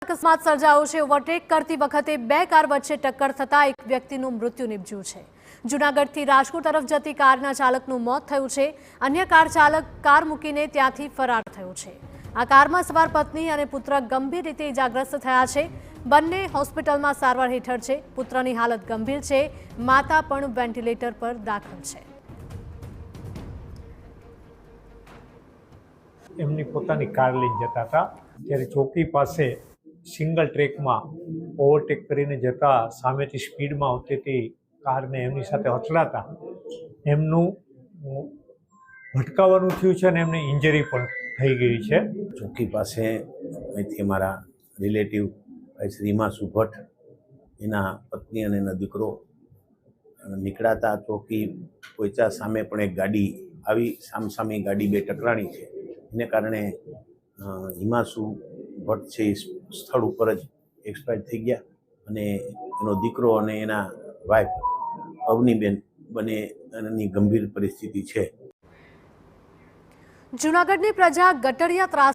અકસ્માત સર્જાયો છે। ઓવરટેક કરતી વખતે બે કાર વચ્ચે ટક્કર થતા એક વ્યક્તિનું મૃત્યુ નિપજ્યું છે। જૂનાગઢથી રાજકોટ તરફ જતી કારના ચાલકનું મોત થયું છે। અન્ય કાર ચાલક કાર મૂકીને ત્યાંથી ફરાર થયો છે। આ કારમાં સવાર પત્ની અને પુત્ર ગંભીર રીતે ઇજાગ્રસ્ત થયા છે। બંને હોસ્પિટલમાં સારવાર હેઠળ છે। પુત્રની હાલત ગંભીર છે, માતા પણ વેન્ટિલેટર પર દાખલ છે। એમની પોતાની કાર લઈને જતા હતા ત્યારે ચોકી પાસે સિંગલ ટ્રેકમાં ઓવરટેક કરીને જતા સામેથી સ્પીડમાં આવતી હતી કારને એમની સાથે અથડાતા એમનું ભટકાવાનું થયું છે અને એમને ઇન્જરી પણ થઈ ગઈ છે। ચોકી પાસે અહીંથી અમારા રિલેટિવ ભાઈ શ્રી હિમાંશુ ભટ્ટ એના પત્ની અને એના દીકરો નીકળાતા ચોકી પહોંચ્યા। સામે પણ એક ગાડી આવી, સામસામી ગાડી બે ટકરાણી છે। એને કારણે હિમાંશુ ભટ્ટ છે એ સ્થળ ઉપર જ એક્સપાયર થઈ ગયા અને એનો દીકરો અને એના વાઇફ અવનીબેન બંનેની ગંભીર પરિસ્થિતિ છે। જૂનાગઢની પ્રજા ગટરિયા ત્રાસ